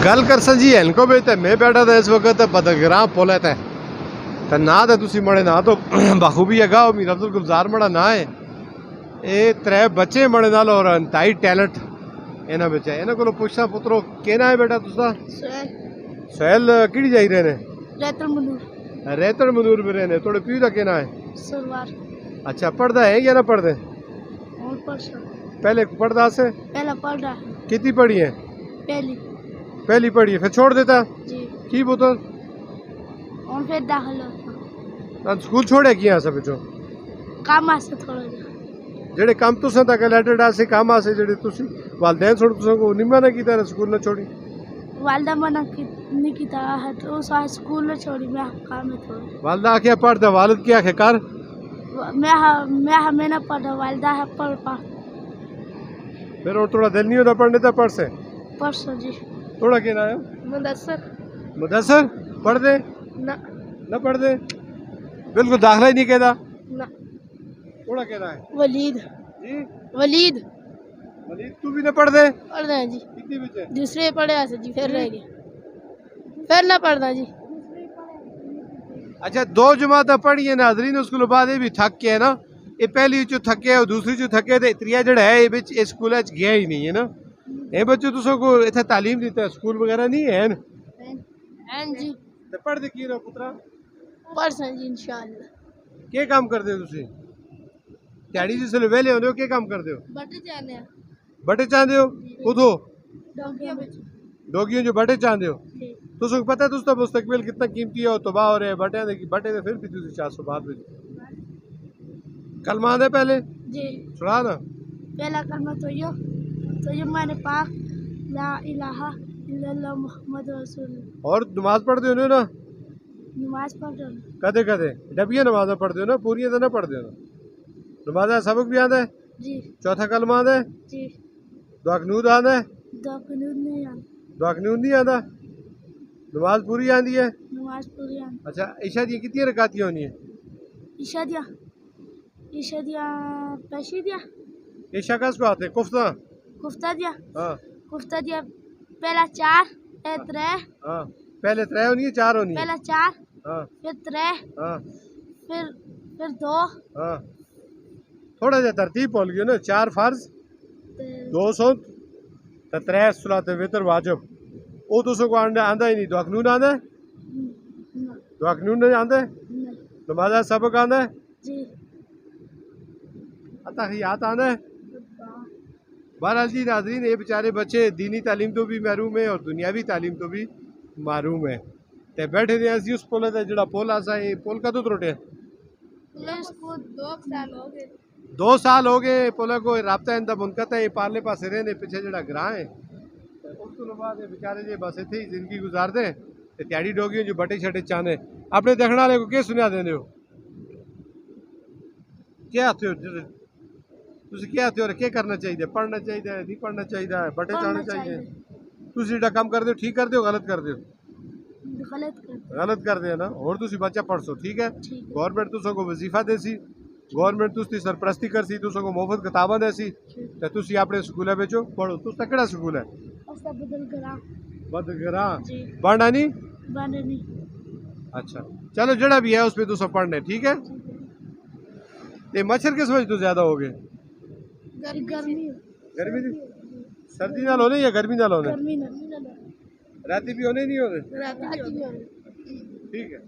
गल कर जी इनको भी तो मैं बैठा था इस वक्त बदगरां पुल है तो ना तो तुसी मड़े ना तो बखूबी है गाओ मीर अब्दुल गुलजार मड़ा ना है ये त्रै बच्चे मड़े नाल और इंतहाई टैलेंट इन्हां विच है। इन्हां कोलों पुछना पुत्रो केना है बेटा तुसा? सोहेल किहड़ी जाई रहे ने? रेतड़ मनूर में रहने। थोड़े प्यू दा केना है? सरवार। अच्छा पढ़दा है या ना पढ़दे? और पहले पढ़दा से? पहला पढ़ रहा है। कितनी पढ़ी है? पहली। पहली पढ़ी है फिर छोड़ देता जी। की पुत्र? और फिर दाखिल होता। स्कूल छोड़े किया सब जो काम आसे थोड़ा जा जेड़े काम तुसा तक रिलेटेड आसे काम आसे जेड़े तुसी वालिदैन छोड़ तुसा को निम्मा ने कीता स्कूल न छोड़ी? वालदा मना नहीं कीता है तो सा स्कूल न छोड़ी मैं काम में थोड़ा। वालदा आखे पढ़ दे वालिद क्या आखे कर? मैं हमें ना पढ़ा वालदा है पढ़ फिर और थोड़ा दिल नहीं होता पढ़ने का पढ़ से? परसों जी। थोड़ा क्या ना है? मुदस्सर। मुदस्सर पढ़ दे ना ना पढ़ दे बिल्कुल दाखिला ही नहीं कहता ना। थोड़ा कहना है? वलीद जी वलीद वलीद तू भी ना पढ़ दे? पढ़ रहे जी। कितनी बच्चे? दूसरे पढ़े ऐसे जी फिर रह गए फिर ना पढ़ना जी। अच्छा दो जमात पढ़ी है नाजरीन उसके बाद ये भी थक के है ना ये पहली चो थके और दूसरी चो थके थे त्रिया जड़ा है ये बिच स्कूल गया ही नहीं है ना ये बच्चों तुसों को इतना तालीम देता है स्कूल वगैरह नहीं है जी। तो पढ़ दे की पुत्रा परसों जी इंशाअल्लाह। क्या काम करते हो तुसी? दिहाड़ी जिस वेले वेले होंदे हो क्या काम करते हो? बटे जाने बटे चाहते हो उठो डॉगियों में डोगियों जो बटे चाहते हो तुसों को पता है तुसका मुस्तकबिल कितना कीमती है और तबाह हो रहे हैं बटे दे बटे दे फिर भी तुसी 400 बात में कलमा दे पहले जी। सुना ना पहला कलमा तो यो मैंने पाक ला इलाहा इल्लल्लाह मुहम्मद रसूलुल्लाह। और नमाज पढ़ते हो ना? नमाज पढ़ रहा हूँ कदे कदे डबिया नमाज पढ़ते हो ना पूरी तो ना पढ़ते हो ना? नमाज सबक भी आंदा है? जी। चौथा कलमा आंदा है? जी। दुआ कनूद आंदा है? दुआ कनूद नहीं आना। दुआ कनूद नहीं आंदा? नमाज पूरी आंदी है? नमाज पूरी आना। अच्छा ईशा दी कितनी रकातियां होनी है? ईशा दिया पैशी दिया ईशा कस को आते कुफ्ता कुफ्ता हां दिया पहला 4 फिर 3 हां पहले 3 होनी है 4 होनी है? पहला 4 हां फिर 3 हां फिर 2 हां थोड़ा जा तरतीब बोल गयो ना 4 फर्ज 2 सुन्नत ते 3 सलात वितर वाजिब ओ तुसो को आंदा ही नहीं दुआ कनून आंदा है? दुआ कनून नहीं आंदा है? नमाज सबक आंदा है? जी। अताहियात आंदा है? बहरहाल जी नाज़रीन ये बेचारे बच्चे दीनी तालीम तो भी महरूम है और दुनियावी तालीम तो भी महरूम है ते बैठे थे असी उस पुल ते जड़ा पुल आसा ये पुल कदों त्रुटे? इसको 2 साल हो गए 2 साल हो गए पुल को राब्ता इंदा मुनक़ता है ये पारले पासे रहने पीछे जड़ा ग्रां है उस तो बाद ये बेचारे जे बस इत्थे ही जिंदगी गुजारदे ते त्याड़ी डोगियों जो बटे छटे चाहने अपने देखने वाले को क्या सुना देंदे हो? क्या आते हो तुसी क्या आते हो क्या करना चाहिए? पढ़ना चाहिए नहीं पढ़ना चाहिए बटे चाहने चाहिए? तुसी जेड़ा काम करदे हो ठीक करदे हो गलत करदे हो? गलत करदे हो ना और तुसी बच्चा पढ़सो ठीक है गवर्नमेंट तुसो को वजीफा देसी गवर्नमेंट तुसदी सरपरस्ती करसी तुसो को मुफ्त किताबां देसी ते तुसी अपने स्कूल बेचो पढ़ो तुसदा केड़ा स्कूल है? बदगरा बांडा नहीं? अच्छा चलो जड़ा भी है उसमें तुसो पढ़ने ठीक है। ये मच्छर किस वजह तो ज्यादा हो गए? गर्मी दी सर्दी नाल होने या गर्मी नाल होने? राती भी होने नहीं होने? ठीक है।